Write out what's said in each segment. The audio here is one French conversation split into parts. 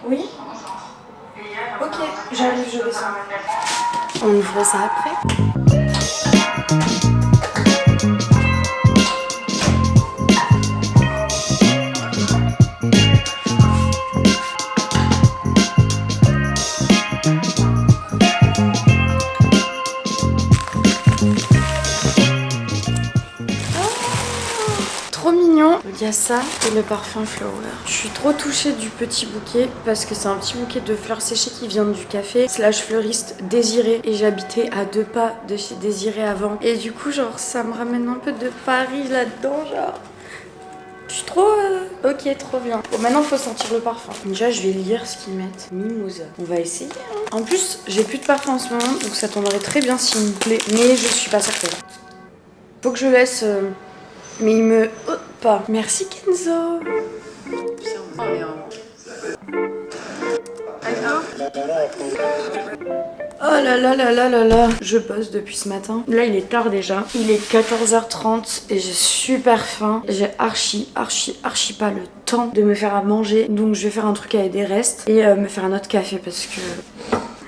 Oui. Ok, j'arrive, je descends. On ouvre ça après. Trop mignon. Il y a ça et le parfum Flower. Je suis trop touchée du petit bouquet parce que c'est un petit bouquet de fleurs séchées qui vient du café / fleuriste Désiré et j'habitais à 2 pas de chez Désiré avant et du coup genre ça me ramène un peu de Paris là-dedans genre. Je suis trop ok, trop bien. Bon, maintenant faut sentir le parfum. Déjà je vais lire ce qu'ils mettent. Mimosa. On va essayer hein. En plus j'ai plus de parfum en ce moment donc ça tomberait très bien s'il me plaît mais je suis pas certaine. Faut que je laisse mais il me... Oh, pas. Merci Kenzo. Oh là là là là là là. Je bosse depuis ce matin. Là il est tard déjà. Il est 14h30 et j'ai super faim. J'ai archi pas le temps de me faire à manger. Donc je vais faire un truc avec des restes et me faire un autre café parce que...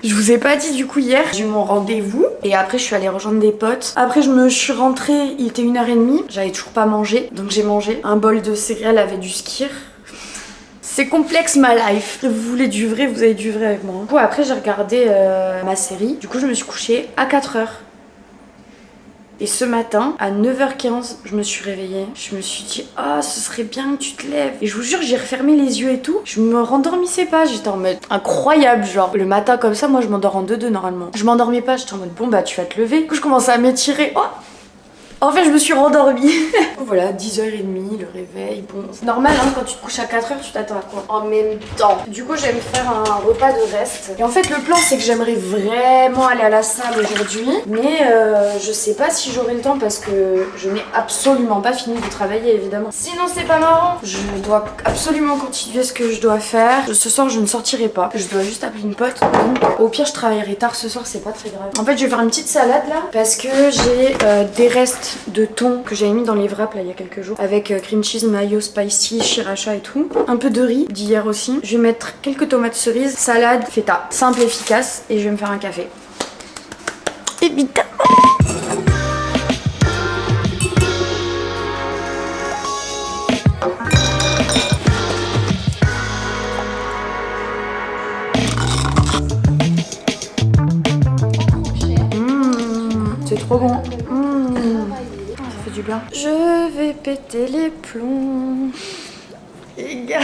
Je vous ai pas dit du coup hier, j'ai eu mon rendez-vous et après je suis allée rejoindre des potes. Après je suis rentrée, il était 1h30, j'avais toujours pas mangé. Donc j'ai mangé un bol de céréales avec du skyr. C'est complexe ma life. Vous voulez du vrai, vous avez du vrai avec moi. Du coup après j'ai regardé ma série. Du coup je me suis couchée à 4h. Et ce matin, à 9h15, je me suis réveillée. Je me suis dit, ah, ce serait bien que tu te lèves. Et je vous jure, j'ai refermé les yeux et tout. Je me rendormissais pas. J'étais en mode incroyable, genre. Le matin comme ça, moi, je m'endors en 2-2 normalement. Je m'endormais pas. J'étais en mode, bon, bah, tu vas te lever. Du coup, je commençais à m'étirer. Oh! En fait, je me suis rendormie. Voilà, 10h30, le réveil. Bon, c'est normal, hein, quand tu te couches à 4h, tu t'attends à quoi? En même temps. Du coup, je vais me faire un repas de reste. Et en fait, le plan, c'est que j'aimerais vraiment aller à la salle aujourd'hui. Mais je sais pas si j'aurai le temps parce que je n'ai absolument pas fini de travailler, évidemment. Sinon, c'est pas marrant. Je dois absolument continuer ce que je dois faire. Ce soir, je ne sortirai pas. Je dois juste appeler une pote. Donc, au pire, je travaillerai tard ce soir, c'est pas très grave. En fait, je vais faire une petite salade là parce que j'ai des restes de thon que j'avais mis dans les wraps là il y a quelques jours avec cream cheese, mayo, spicy, sriracha et tout. Un peu de riz d'hier aussi. Je vais mettre quelques tomates cerises, salade, feta. Simple, efficace et je vais me faire un café. Évidemment. C'est trop bon. Ça fait du bien. Je vais péter les plombs. Les gars,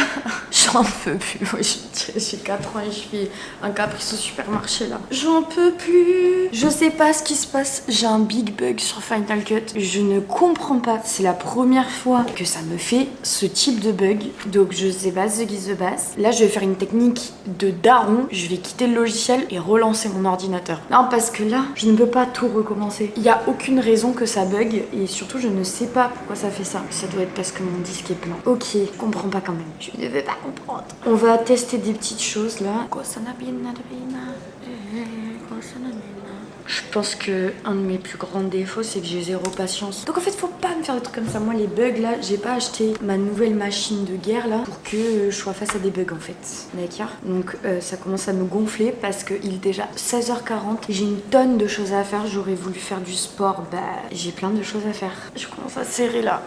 j'en peux plus. Moi, j'ai 4 ans et je fais un caprice au supermarché là. J'en peux plus. Je sais pas ce qui se passe. J'ai un big bug sur Final Cut. Je ne comprends pas. C'est la première fois que ça me fait ce type de bug. Donc je sais pas ce qui se passe. Là, je vais faire une technique de daron. Je vais quitter le logiciel et relancer mon ordinateur. Non, parce que là, je ne peux pas tout recommencer. Il n'y a aucune raison que ça bug. Et surtout, je ne sais pas pourquoi ça fait ça. Ça doit être parce que mon disque est plein. Ok, je comprends pas quand même. Je ne veux pas comprendre. On va tester des petites choses là. Je pense que un de mes plus grands défauts c'est que j'ai zéro patience. Donc en fait faut pas me faire des trucs comme ça. Moi les bugs là, j'ai pas acheté ma nouvelle machine de guerre là pour que je sois face à des bugs en fait. D'accord. Donc ça commence à me gonfler parce qu'il est déjà 16h40. J'ai une tonne de choses à faire. J'aurais voulu faire du sport. Bah j'ai plein de choses à faire. Je commence à serrer là.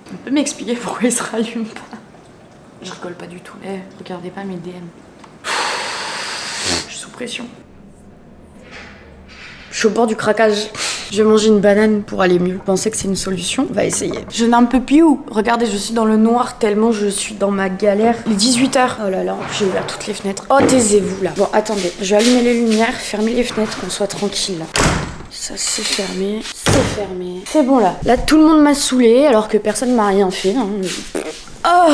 On peut m'expliquer pourquoi il se rallume pas? Je rigole pas du tout. Regardez pas mes DM. Je suis sous pression. Je suis au bord du craquage. Je vais manger une banane pour aller mieux. Vous pensez que c'est une solution? On va essayer. Je n'en peux plus où. Regardez, je suis dans le noir tellement je suis dans ma galère. Il est 18h. Oh là là, j'ai ouvert toutes les fenêtres. Oh, taisez-vous là. Bon, attendez. Je vais allumer les lumières, fermer les fenêtres, qu'on soit tranquille là. Ça c'est fermé, c'est fermé. C'est bon là. Là tout le monde m'a saoulé alors que personne m'a rien fait. Hein. Oh,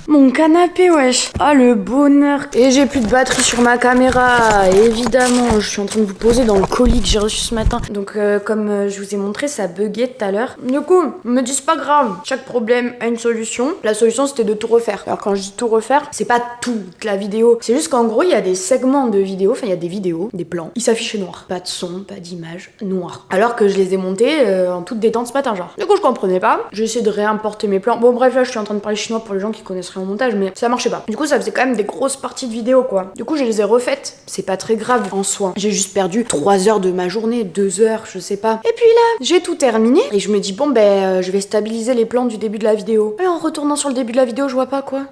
Mon canapé, wesh. Ah, le bonheur. Et j'ai plus de batterie sur ma caméra, évidemment. Je suis en train de vous poser dans le colis que j'ai reçu ce matin. Donc, comme je vous ai montré, ça buguait tout à l'heure. Du coup, on me dit c'est pas grave. Chaque problème a une solution. La solution, c'était de tout refaire. Alors, quand je dis tout refaire, c'est pas toute la vidéo. C'est juste qu'en gros, il y a des segments de vidéos. Enfin, il y a des vidéos, des plans. Ils s'affichaient noirs. Pas de son, pas d'image, noir. Alors que je les ai montés en toute détente ce matin, genre. Du coup, je comprenais pas. J'ai essayé de réimporter mes plans. Bon, bref, là, je suis en train de parler chinois pour les gens qui connaissent rien au montage, mais ça marchait pas. Du coup, ça faisait quand même des grosses parties de vidéo, quoi. Du coup, je les ai refaites. C'est pas très grave en soi. J'ai juste perdu 3 heures de ma journée, 2 heures, je sais pas. Et puis là, j'ai tout terminé et je me dis, bon, je vais stabiliser les plans du début de la vidéo. Et en retournant sur le début de la vidéo, je vois pas quoi.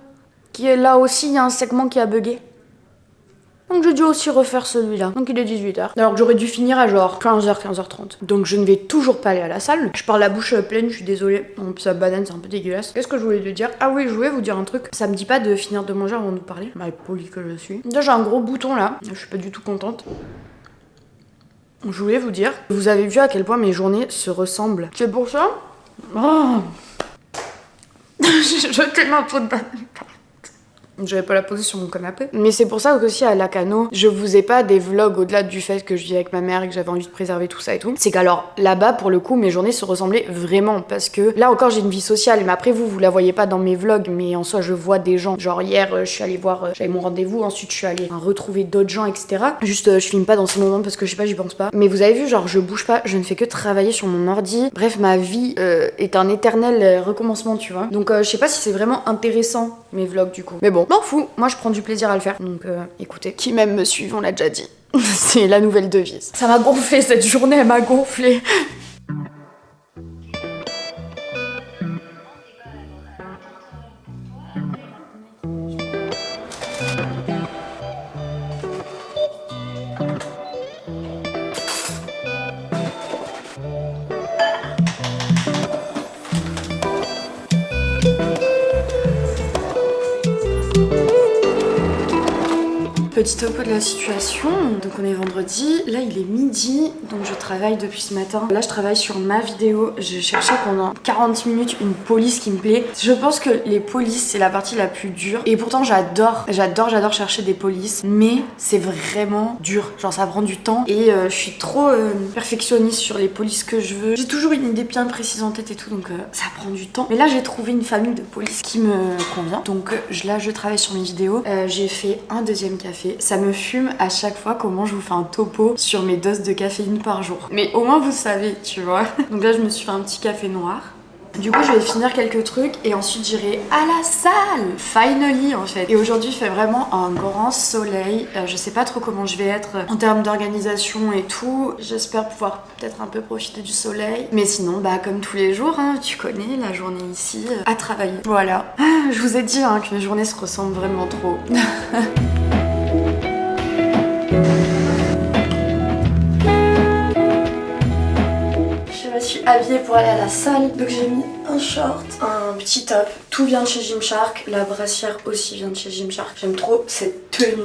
Là aussi, il y a un segment qui a bugué. Donc j'ai dû aussi refaire celui-là. Donc il est 18h. Alors que j'aurais dû finir à genre 15h, 15h30. Donc je ne vais toujours pas aller à la salle. Je parle la bouche pleine, je suis désolée. En plus la banane c'est un peu dégueulasse. Qu'est-ce que je voulais te dire? Ah oui, je voulais vous dire un truc. Ça me dit pas de finir de manger avant de nous parler. Mal poli que je suis. Déjà j'ai un gros bouton là. Je suis pas du tout contente. Je voulais vous dire, vous avez vu à quel point mes journées se ressemblent. C'est pour ça? Oh. J'ai jeté ma peau de banane. Je vais pas la poser sur mon canapé. Mais c'est pour ça qu'aussi à Lacanau, je vous ai pas des vlogs au-delà du fait que je vis avec ma mère et que j'avais envie de préserver tout ça et tout. C'est qu'alors là-bas, pour le coup, mes journées se ressemblaient vraiment. Parce que là encore, j'ai une vie sociale. Mais après, vous la voyez pas dans mes vlogs. Mais en soi, je vois des gens. Genre hier, je suis allée voir, j'avais mon rendez-vous. Ensuite, je suis allée retrouver d'autres gens, etc. Juste, je filme pas dans ces moments parce que je sais pas, j'y pense pas. Mais vous avez vu, genre, je bouge pas. Je ne fais que travailler sur mon ordi. Bref, ma vie est un éternel recommencement, tu vois. Donc, je sais pas si c'est vraiment intéressant, mes vlogs, du coup. Mais bon, m'en fous, moi je prends du plaisir à le faire. Donc écoutez, qui même me suit, on l'a déjà dit. C'est la nouvelle devise. Ça m'a gonflé cette journée, elle m'a gonflé. Petit topo de la situation, donc on est vendredi, là il est midi, donc je travaille depuis ce matin. Là je travaille sur ma vidéo, je cherchais pendant 40 minutes une police qui me plaît. Je pense que les polices c'est la partie la plus dure et pourtant j'adore chercher des polices, mais c'est vraiment dur, genre ça prend du temps et je suis trop perfectionniste sur les polices que je veux. J'ai toujours une idée bien précise en tête et tout, donc ça prend du temps. Mais là j'ai trouvé une famille de police qui me convient, donc là je travaille sur mes vidéos. J'ai fait un deuxième café. Ça me fume à chaque fois comment je vous fais un topo sur mes doses de caféine par jour. Mais au moins vous savez, tu vois. Donc là je me suis fait un petit café noir. Du coup je vais finir quelques trucs et ensuite j'irai à la salle. Finally en fait. Et aujourd'hui il fait vraiment un grand soleil. Je sais pas trop comment je vais être en termes d'organisation et tout. J'espère pouvoir peut-être un peu profiter du soleil. Mais sinon comme tous les jours, hein, tu connais la journée ici à travailler. Voilà. Je vous ai dit que mes journées se ressemblent vraiment trop. Je me suis habillée pour aller à la salle, donc j'ai mis un short, un petit top. Tout vient de chez Gymshark, la brassière aussi vient de chez Gymshark. J'aime trop cette tenue.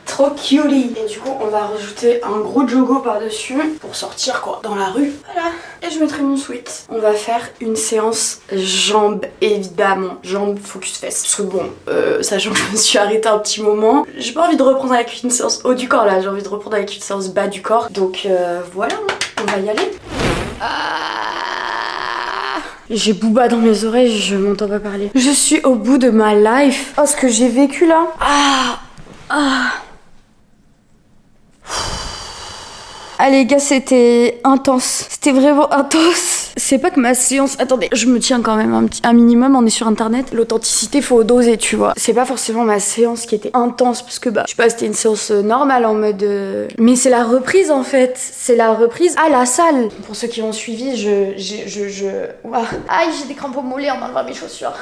Trop cutie. Et du coup on va rajouter un gros joggo par dessus pour sortir quoi dans la rue. Voilà. Et je mettrai mon sweat. On va faire une séance jambes évidemment. Jambes focus fesses. Parce que bon, sachant que je me suis arrêtée un petit moment, j'ai pas envie de reprendre avec une séance haut du corps là. J'ai envie de reprendre avec une séance bas du corps. Donc voilà, on va y aller. J'ai Booba dans mes oreilles, je m'entends pas parler. Je suis au bout de ma life. Oh ce que j'ai vécu là. Ah les gars, c'était intense. C'était vraiment intense. C'est pas que ma séance... Attendez, je me tiens quand même un minimum, on est sur internet. L'authenticité, faut doser, tu vois. C'est pas forcément ma séance qui était intense, parce que je sais pas, c'était une séance normale en mode... Mais c'est la reprise en fait. C'est la reprise à la salle. Pour ceux qui ont suivi, Ouah. Aïe, j'ai des crampes au mollet en enlevant mes chaussures.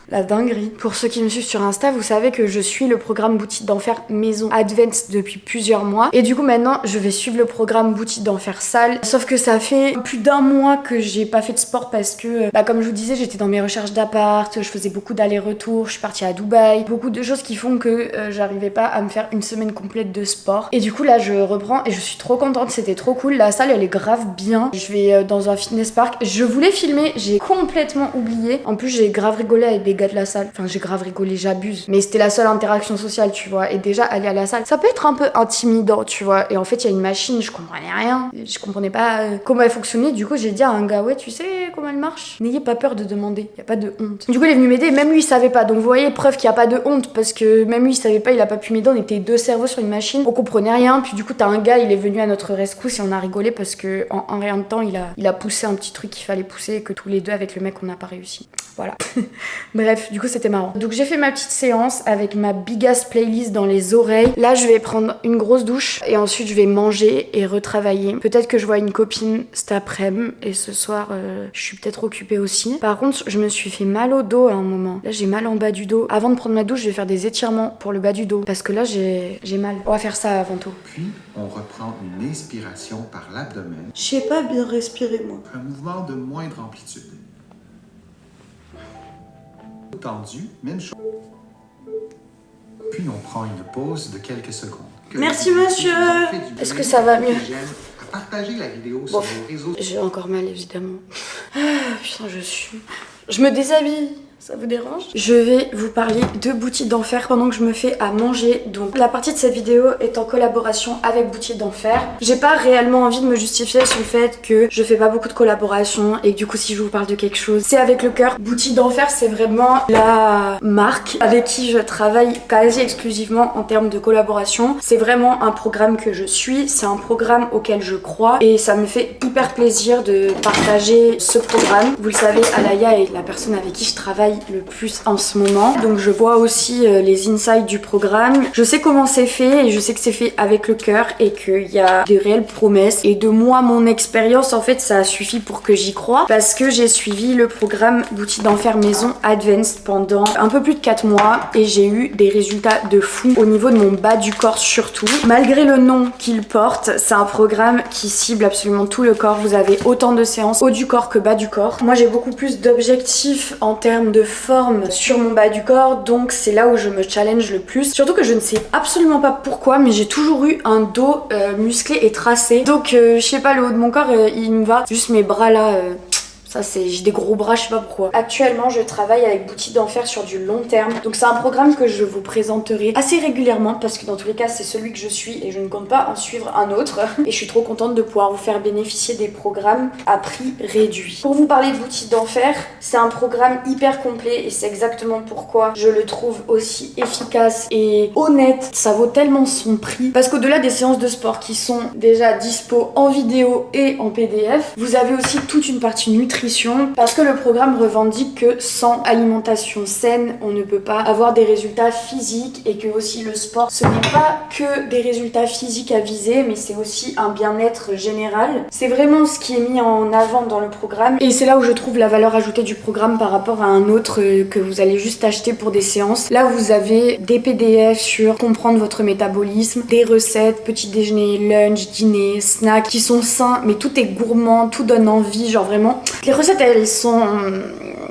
La dinguerie. Pour ceux qui me suivent sur Insta, vous savez que je suis le programme Boutique d'Enfer Maison Advance depuis plusieurs mois. Et du coup, maintenant, je vais suivre le programme Boutique d'Enfer Salle. Sauf que ça fait plus d'un mois que j'ai pas fait de sport parce que, comme je vous disais, j'étais dans mes recherches d'appart, je faisais beaucoup d'allers-retours, je suis partie à Dubaï. Beaucoup de choses qui font que j'arrivais pas à me faire une semaine complète de sport. Et du coup, là, je reprends et je suis trop contente. C'était trop cool. La salle, elle est grave bien. Je vais dans un fitness park. Je voulais filmer, j'ai complètement oublié. En plus, j'ai grave rigolé avec des gars gars de la salle. Enfin, j'ai grave rigolé, j'abuse. Mais c'était la seule interaction sociale, tu vois. Et déjà, aller à la salle, ça peut être un peu intimidant, tu vois. Et en fait, il y a une machine, je comprenais rien. Je comprenais pas comment elle fonctionnait. Du coup, j'ai dit à un gars, ouais, tu sais comment elle marche? N'ayez pas peur de demander. Y a pas de honte. Du coup, il est venu m'aider. Même lui, il savait pas. Donc, vous voyez, preuve qu'il y a pas de honte. Parce que même lui, il savait pas, il a pas pu m'aider. On était deux cerveaux sur une machine. On comprenait rien. Puis, du coup, t'as un gars, il est venu à notre rescousse et on a rigolé parce que en rien de temps, il a poussé un petit truc qu'il fallait pousser et que tous les deux, avec le mec, on n'a pas réussi. Voilà. Bref, du coup, c'était marrant. Donc, j'ai fait ma petite séance avec ma big ass playlist dans les oreilles. Là, je vais prendre une grosse douche et ensuite, je vais manger et retravailler. Peut-être que je vois une copine cet après-midi et ce soir, je suis peut-être occupée aussi. Par contre, je me suis fait mal au dos à un moment. Là, j'ai mal en bas du dos. Avant de prendre ma douche, je vais faire des étirements pour le bas du dos parce que là, j'ai mal. On va faire ça avant tout. Puis, on reprend une inspiration par l'abdomen. Je sais pas bien respirer, moi. Un mouvement de moindre amplitude. Tendu, même chose. Puis, on prend une pause de quelques secondes. Merci, monsieur. Est-ce que ça va mieux? Partagez la vidéo sur les réseaux. J'ai encore mal, évidemment. Ah, putain, je me déshabille. Ça vous dérange? Je vais vous parler de Boutique d'Enfer pendant que je me fais à manger. Donc la partie de cette vidéo est en collaboration avec Boutique d'Enfer. J'ai pas réellement envie de me justifier sur le fait que je fais pas beaucoup de collaborations et que du coup si je vous parle de quelque chose, c'est avec le cœur. Boutique d'Enfer, c'est vraiment la marque avec qui je travaille quasi exclusivement en termes de collaboration. C'est vraiment un programme que je suis, c'est un programme auquel je crois et ça me fait hyper plaisir de partager ce programme. Vous le savez, Alaya est la personne avec qui je travaille le plus en ce moment, donc je vois aussi les insights du programme. Je sais comment c'est fait et je sais que c'est fait avec le cœur et qu'il y a des réelles promesses, et de moi, mon expérience, en fait ça a suffi pour que j'y croie parce que j'ai suivi le programme Boutique d'Enfer Maison Advanced pendant un peu plus de 4 mois et j'ai eu des résultats de fou au niveau de mon bas du corps surtout. Malgré le nom qu'il porte, c'est un programme qui cible absolument tout le corps. Vous avez autant de séances haut du corps que bas du corps. Moi j'ai beaucoup plus d'objectifs en termes de forme sur mon bas du corps, donc c'est là où je me challenge le plus. Surtout que je ne sais absolument pas pourquoi, mais j'ai toujours eu un dos musclé et tracé. Donc je sais pas, le haut de mon corps il me va. Juste mes bras là... Ça c'est, j'ai des gros bras, je sais pas pourquoi. Actuellement, je travaille avec Boutique d'Enfer sur du long terme. Donc c'est un programme que je vous présenterai assez régulièrement parce que dans tous les cas, c'est celui que je suis et je ne compte pas en suivre un autre. Et je suis trop contente de pouvoir vous faire bénéficier des programmes à prix réduit. Pour vous parler de Boutique d'Enfer, c'est un programme hyper complet et c'est exactement pourquoi je le trouve aussi efficace et honnête. Ça vaut tellement son prix. Parce qu'au-delà des séances de sport qui sont déjà dispo en vidéo et en PDF, vous avez aussi toute une partie nutrition parce que le programme revendique que sans alimentation saine, on ne peut pas avoir des résultats physiques et que aussi le sport, ce n'est pas que des résultats physiques à viser, mais c'est aussi un bien-être général. C'est vraiment ce qui est mis en avant dans le programme et c'est là où je trouve la valeur ajoutée du programme par rapport à un autre que vous allez juste acheter pour des séances. Là, vous avez des PDF sur comprendre votre métabolisme, des recettes, petit déjeuner, lunch, dîner, snack qui sont sains, mais tout est gourmand, tout donne envie, genre vraiment. Les recettes, elles sont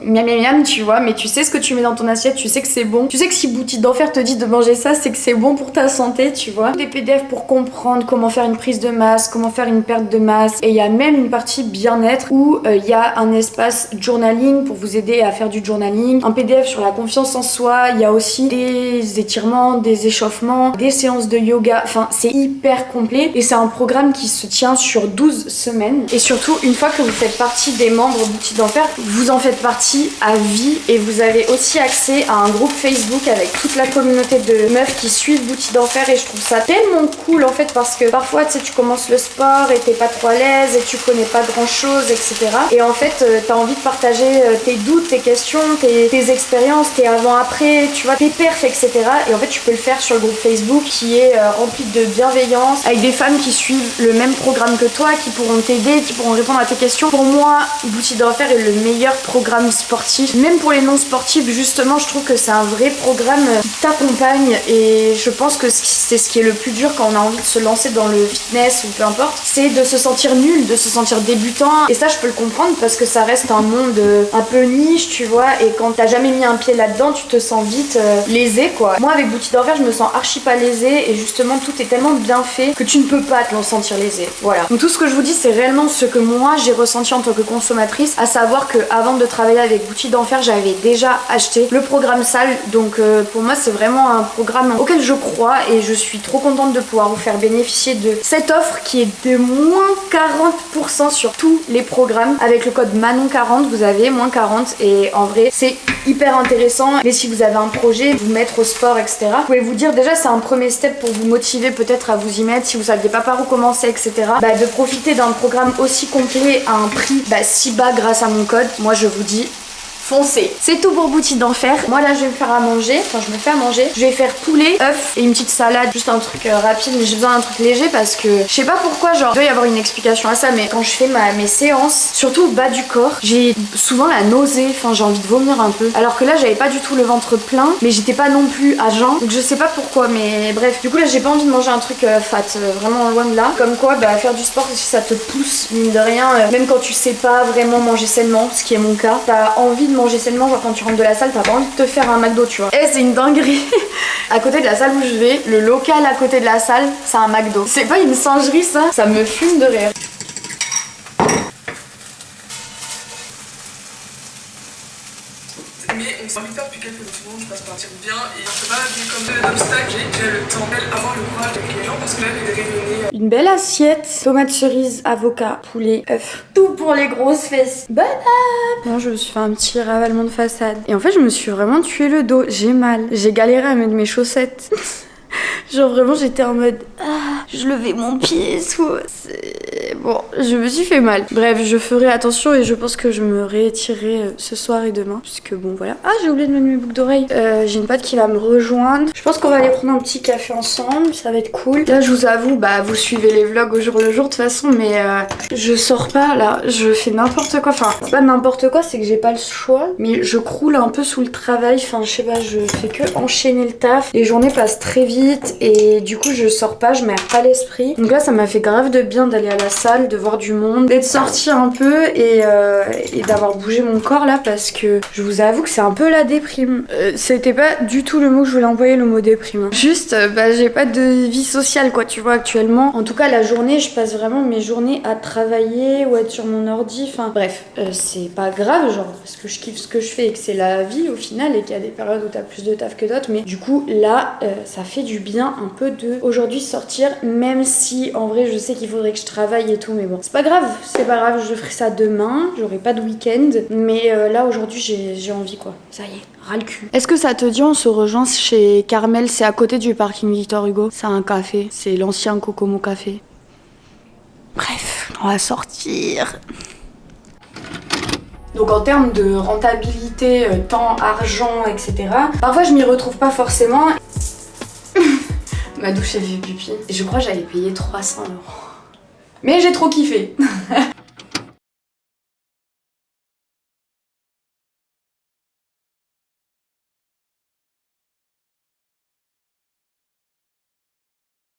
miam miam miam, tu vois, mais tu sais ce que tu mets dans ton assiette, tu sais que c'est bon. Tu sais que si Boutique d'Enfer te dit de manger ça, c'est que c'est bon pour ta santé, tu vois. Des PDF pour comprendre comment faire une prise de masse, comment faire une perte de masse. Et il y a même une partie bien-être où il y a un espace journaling pour vous aider à faire du journaling. Un PDF sur la confiance en soi. Il y a aussi des étirements, des échauffements, des séances de yoga. Enfin, c'est hyper complet. Et c'est un programme qui se tient sur 12 semaines. Et surtout, une fois que vous faites partie des membres Boutique d'Enfer, vous en faites partie à vie et vous avez aussi accès à un groupe Facebook avec toute la communauté de meufs qui suivent Boutique d'Enfer et je trouve ça tellement cool en fait parce que parfois tu sais tu commences le sport et t'es pas trop à l'aise et tu connais pas grand chose etc et en fait t'as envie de partager tes doutes, tes questions, tes expériences, tes avant-après, tu vois, tes perfs etc et en fait tu peux le faire sur le groupe Facebook qui est rempli de bienveillance avec des femmes qui suivent le même programme que toi, qui pourront t'aider, qui pourront répondre à tes questions. Pour moi, Boutique d'Enfer est le meilleur programme sportif. Même pour les non-sportifs, justement, je trouve que c'est un vrai programme qui t'accompagne et je pense que c'est ce qui est le plus dur quand on a envie de se lancer dans le fitness ou peu importe, c'est de se sentir nul, de se sentir débutant. Et ça, je peux le comprendre parce que ça reste un monde un peu niche, tu vois, et quand t'as jamais mis un pied là-dedans, tu te sens vite lésé, quoi. Moi, avec Boutique d'Enfer, je me sens archi pas lésée et justement, tout est tellement bien fait que tu ne peux pas te en sentir lésée. Voilà. Donc tout ce que je vous dis, c'est réellement ce que moi, j'ai ressenti en tant que consommatrice, à savoir que avant de travailler avec avec Boutique d'Enfer, j'avais déjà acheté le programme salle. Donc pour moi, c'est vraiment un programme auquel je crois et je suis trop contente de pouvoir vous faire bénéficier de cette offre qui est de moins 40% sur tous les programmes. Avec le code Manon40, vous avez moins 40 et en vrai, c'est hyper intéressant. Mais si vous avez un projet, vous mettre au sport, etc. Vous pouvez vous dire déjà, c'est un premier step pour vous motiver peut-être à vous y mettre si vous saviez pas par où commencer, etc. De profiter d'un programme aussi complet à un prix si bas grâce à mon code. Moi, je vous dis foncez. C'est tout pour Boutique d'Enfer. Moi là je vais me faire à manger, enfin je me fais à manger. Je vais faire poulet, œuf et une petite salade, juste un truc rapide, mais j'ai besoin d'un truc léger parce que je sais pas pourquoi, genre il doit y avoir une explication à ça, mais quand je fais mes séances, surtout au bas du corps, j'ai souvent la nausée, enfin j'ai envie de vomir un peu. Alors que là j'avais pas du tout le ventre plein, mais j'étais pas non plus à jeun, donc je sais pas pourquoi, mais bref. Du coup là j'ai pas envie de manger un truc fat, vraiment loin de là. Comme quoi faire du sport si ça te pousse, mine de rien, même quand tu sais pas vraiment manger sainement, ce qui est mon cas, t'as envie de manger sainement, genre quand tu rentres de la salle, t'as pas envie de te faire un McDo, tu vois. Et c'est une dinguerie. À côté de la salle où je vais, le local à côté de la salle, c'est un McDo. C'est pas une singerie ça me fume de rire. Mais on s'invite pas depuis quelques secondes, je passe par dire bien et c'est pas vu comme un obstacle, j'ai déjà le temps avoir le courage avec les gens parce que là j'ai des réunions. Une belle assiette, tomates cerises, avocat, poulet, œuf. Tout pour les grosses fesses. Bon app. Bon, je me suis fait un petit ravalement de façade. Et en fait, je me suis vraiment tué le dos. J'ai mal. J'ai galéré à mettre mes chaussettes. Genre vraiment j'étais en mode je levais mon pied et tout. Bon, je me suis fait mal. Bref, je ferai attention et je pense que je me réétirerai ce soir et demain. Puisque bon voilà. Ah, j'ai oublié de mettre mes boucles d'oreilles. J'ai une pote qui va me rejoindre. Je pense qu'on va aller prendre un petit café ensemble. Ça va être cool. Là, je vous avoue, vous suivez les vlogs au jour le jour de toute façon. Mais je sors pas là. Je fais n'importe quoi. Enfin, c'est pas n'importe quoi, c'est que j'ai pas le choix. Mais je croule un peu sous le travail. Enfin, je sais pas, je fais que enchaîner le taf. Les journées passent très vite. Et du coup, je sors pas, je m'aère pas l'esprit. Donc là, ça m'a fait grave de bien d'aller à la salle, de voir du monde, d'être sortie un peu et d'avoir bougé mon corps là parce que je vous avoue que c'est un peu la déprime. C'était pas du tout le mot que je voulais employer, le mot déprime. Juste, j'ai pas de vie sociale quoi, tu vois, actuellement. En tout cas, la journée, je passe vraiment mes journées à travailler ou être sur mon ordi. Enfin, bref, c'est pas grave, genre, parce que je kiffe ce que je fais et que c'est la vie au final et qu'il y a des périodes où t'as plus de taf que d'autres. Mais du coup, là, ça fait du bien un peu de aujourd'hui sortir, même si en vrai je sais qu'il faudrait que je travaille et tout, mais bon c'est pas grave, je ferai ça demain, j'aurai pas de week-end, mais là aujourd'hui j'ai envie quoi, ça y est, ras le cul. Est-ce que ça te dit on se rejoint chez Carmel, c'est à côté du parking Victor Hugo, c'est un café, c'est l'ancien Kokomo Café. Bref, on va sortir. Donc en termes de rentabilité, temps, argent, etc. Parfois je m'y retrouve pas forcément. Ma douche elle fait pipi. Et je crois que j'avais payé 300 €. Mais j'ai trop kiffé.